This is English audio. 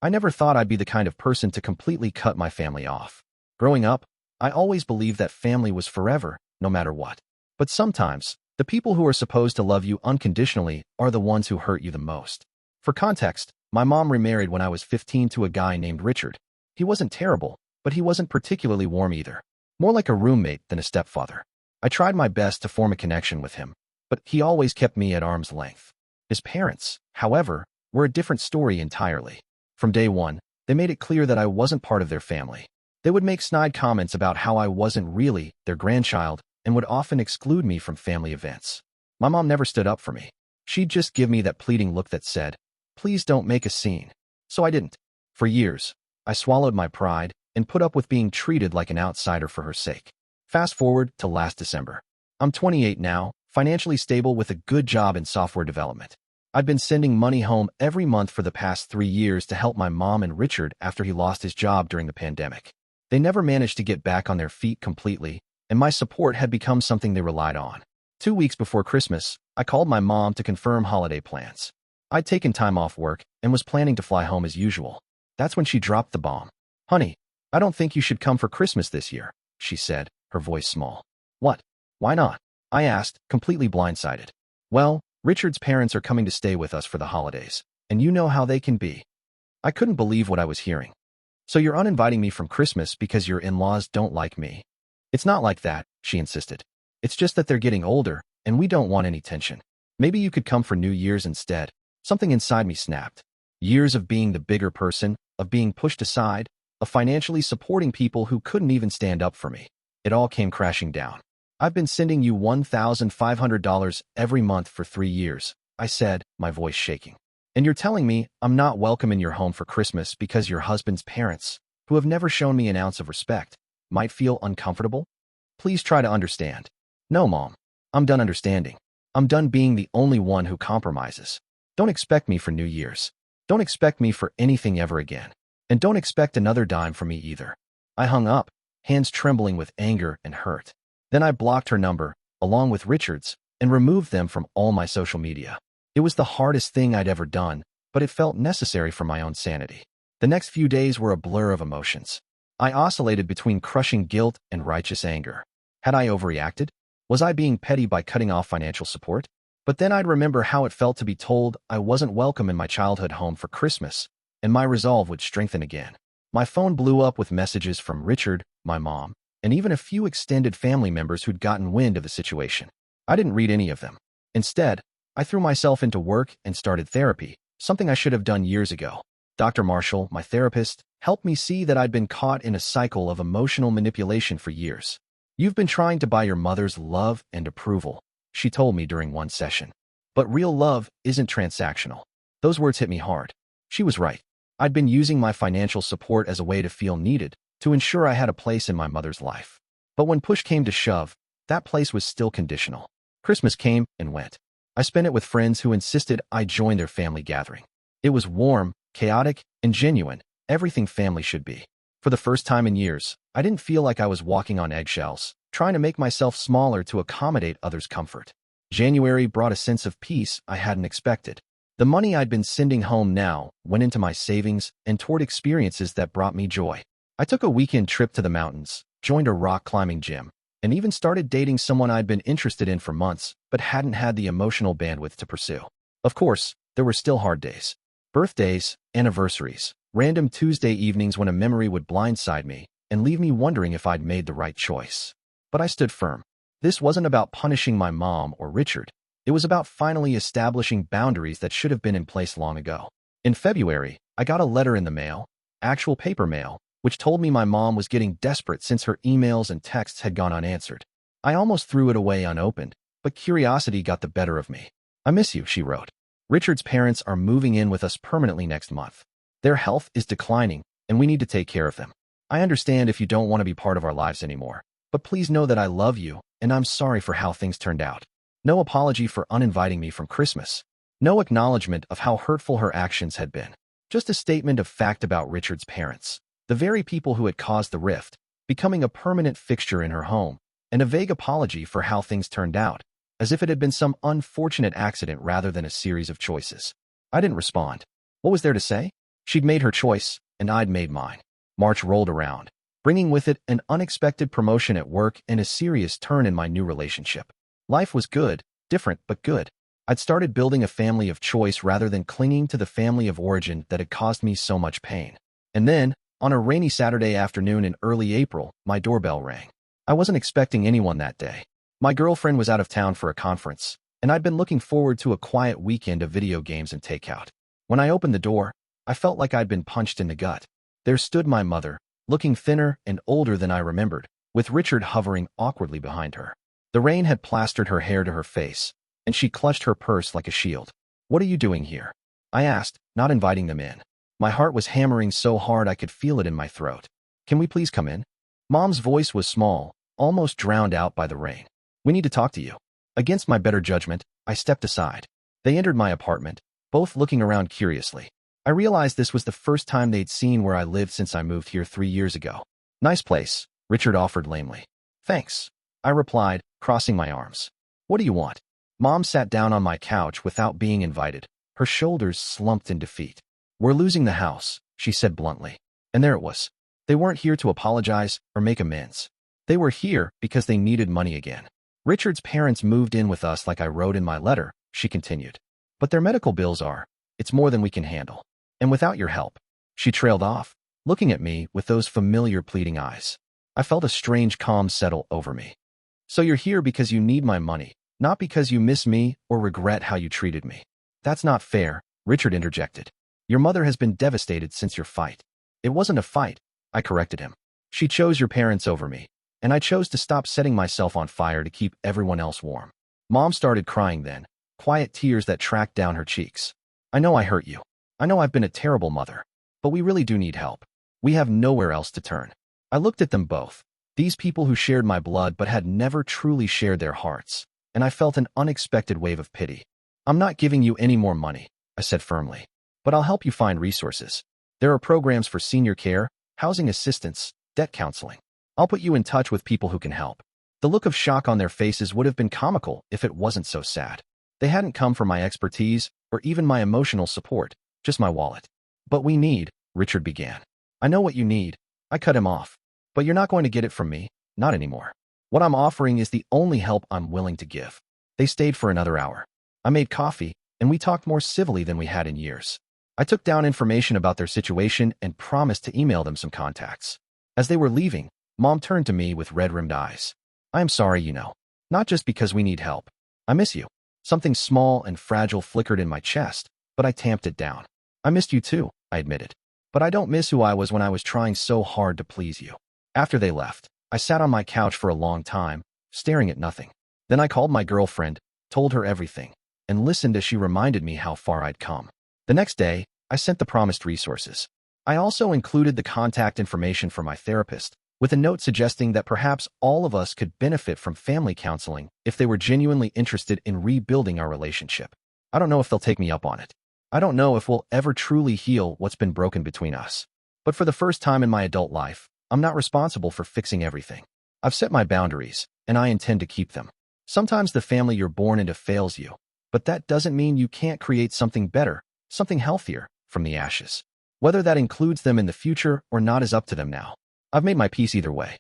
I never thought I'd be the kind of person to completely cut my family off. Growing up, I always believed that family was forever, no matter what. But sometimes, the people who are supposed to love you unconditionally are the ones who hurt you the most. For context, my mom remarried when I was 15 to a guy named Richard. He wasn't terrible, but he wasn't particularly warm either. More like a roommate than a stepfather. I tried my best to form a connection with him, but he always kept me at arm's length. His parents, however, were a different story entirely. From day one, they made it clear that I wasn't part of their family. They would make snide comments about how I wasn't really their grandchild and would often exclude me from family events. My mom never stood up for me. She'd just give me that pleading look that said, "Please don't make a scene." So I didn't. For years, I swallowed my pride and put up with being treated like an outsider for her sake. Fast forward to last December. I'm 28 now, financially stable with a good job in software development. I've been sending money home every month for the past 3 years to help my mom and Richard after he lost his job during the pandemic. They never managed to get back on their feet completely, and my support had become something they relied on. 2 weeks before Christmas, I called my mom to confirm holiday plans. I'd taken time off work and was planning to fly home as usual. That's when she dropped the bomb. "Honey, I don't think you should come for Christmas this year," she said, her voice small. "What? Why not?" I asked, completely blindsided. "Well, Richard's parents are coming to stay with us for the holidays, and you know how they can be." I couldn't believe what I was hearing. "So you're uninviting me from Christmas because your in-laws don't like me?" "It's not like that," she insisted. "It's just that they're getting older, and we don't want any tension. Maybe you could come for New Year's instead." Something inside me snapped. Years of being the bigger person, of being pushed aside, of financially supporting people who couldn't even stand up for me. It all came crashing down. "I've been sending you $1,500 every month for 3 years, I said, my voice shaking. "And you're telling me I'm not welcome in your home for Christmas because your husband's parents, who have never shown me an ounce of respect, might feel uncomfortable? Please try to understand." "No, Mom. I'm done understanding. I'm done being the only one who compromises. Don't expect me for New Year's. Don't expect me for anything ever again. And don't expect another dime from me either." I hung up, hands trembling with anger and hurt. Then I blocked her number, along with Richard's, and removed them from all my social media. It was the hardest thing I'd ever done, but it felt necessary for my own sanity. The next few days were a blur of emotions. I oscillated between crushing guilt and righteous anger. Had I overreacted? Was I being petty by cutting off financial support? But then I'd remember how it felt to be told I wasn't welcome in my childhood home for Christmas, and my resolve would strengthen again. My phone blew up with messages from Richard, my mom, and even a few extended family members who'd gotten wind of the situation. I didn't read any of them. Instead, I threw myself into work and started therapy, something I should have done years ago. Dr. Marshall, my therapist, helped me see that I'd been caught in a cycle of emotional manipulation for years. "You've been trying to buy your mother's love and approval," she told me during one session. "But real love isn't transactional." Those words hit me hard. She was right. I'd been using my financial support as a way to feel needed, to ensure I had a place in my mother's life. But when push came to shove, that place was still conditional. Christmas came and went. I spent it with friends who insisted I join their family gathering. It was warm, chaotic, and genuine, everything family should be. For the first time in years, I didn't feel like I was walking on eggshells, trying to make myself smaller to accommodate others' comfort. January brought a sense of peace I hadn't expected. The money I'd been sending home now went into my savings and toward experiences that brought me joy. I took a weekend trip to the mountains, joined a rock climbing gym, and even started dating someone I'd been interested in for months, but hadn't had the emotional bandwidth to pursue. Of course, there were still hard days. Birthdays, anniversaries, random Tuesday evenings when a memory would blindside me and leave me wondering if I'd made the right choice. But I stood firm. This wasn't about punishing my mom or Richard. It was about finally establishing boundaries that should have been in place long ago. In February, I got a letter in the mail, actual paper mail, which told me my mom was getting desperate since her emails and texts had gone unanswered. I almost threw it away unopened, but curiosity got the better of me. "I miss you," she wrote. "Richard's parents are moving in with us permanently next month. Their health is declining, and we need to take care of them. I understand if you don't want to be part of our lives anymore, but please know that I love you, and I'm sorry for how things turned out." No apology for uninviting me from Christmas. No acknowledgement of how hurtful her actions had been. Just a statement of fact about Richard's parents, the very people who had caused the rift, becoming a permanent fixture in her home, and a vague apology for how things turned out, as if it had been some unfortunate accident rather than a series of choices. I didn't respond. What was there to say? She'd made her choice, and I'd made mine. March rolled around, bringing with it an unexpected promotion at work and a serious turn in my new relationship. Life was good, different but good. I'd started building a family of choice rather than clinging to the family of origin that had caused me so much pain. And then, on a rainy Saturday afternoon in early April, my doorbell rang. I wasn't expecting anyone that day. My girlfriend was out of town for a conference, and I'd been looking forward to a quiet weekend of video games and takeout. When I opened the door, I felt like I'd been punched in the gut. There stood my mother, looking thinner and older than I remembered, with Richard hovering awkwardly behind her. The rain had plastered her hair to her face, and she clutched her purse like a shield. "What are you doing here?" I asked, not inviting them in. My heart was hammering so hard I could feel it in my throat. "Can we please come in?" Mom's voice was small, almost drowned out by the rain. "We need to talk to you." Against my better judgment, I stepped aside. They entered my apartment, both looking around curiously. I realized this was the first time they'd seen where I lived since I moved here 3 years ago. "Nice place," Richard offered lamely. "Thanks," I replied, crossing my arms. "What do you want?" Mom sat down on my couch without being invited, her shoulders slumped in defeat. "We're losing the house," she said bluntly. And there it was. They weren't here to apologize or make amends. They were here because they needed money again. "Richard's parents moved in with us like I wrote in my letter," she continued. "But their medical bills it's more than we can handle. And without your help." She trailed off, looking at me with those familiar pleading eyes. I felt a strange calm settle over me. "So you're here because you need my money, not because you miss me or regret how you treated me." "That's not fair," Richard interjected. "Your mother has been devastated since your fight." "It wasn't a fight," I corrected him. "She chose your parents over me, and I chose to stop setting myself on fire to keep everyone else warm." Mom started crying then, quiet tears that tracked down her cheeks. "I know I hurt you. I know I've been a terrible mother. But we really do need help. We have nowhere else to turn." I looked at them both, these people who shared my blood but had never truly shared their hearts, and I felt an unexpected wave of pity. "I'm not giving you any more money," I said firmly, "but I'll help you find resources. There are programs for senior care, housing assistance, debt counseling. I'll put you in touch with people who can help." The look of shock on their faces would have been comical if it wasn't so sad. They hadn't come for my expertise or even my emotional support, just my wallet. "But we need," Richard began. "I know what you need," I cut him off. "But you're not going to get it from me, not anymore. What I'm offering is the only help I'm willing to give." They stayed for another hour. I made coffee, and we talked more civilly than we had in years. I took down information about their situation and promised to email them some contacts. As they were leaving, Mom turned to me with red-rimmed eyes. "I am sorry, you know. Not just because we need help. I miss you." Something small and fragile flickered in my chest, but I tamped it down. "I missed you too," I admitted. "But I don't miss who I was when I was trying so hard to please you." After they left, I sat on my couch for a long time, staring at nothing. Then I called my girlfriend, told her everything, and listened as she reminded me how far I'd come. The next day, I sent the promised resources. I also included the contact information for my therapist, with a note suggesting that perhaps all of us could benefit from family counseling if they were genuinely interested in rebuilding our relationship. I don't know if they'll take me up on it. I don't know if we'll ever truly heal what's been broken between us. But for the first time in my adult life, I'm not responsible for fixing everything. I've set my boundaries, and I intend to keep them. Sometimes the family you're born into fails you, but that doesn't mean you can't create something better, something healthier, from the ashes. Whether that includes them in the future or not is up to them now. I've made my peace either way.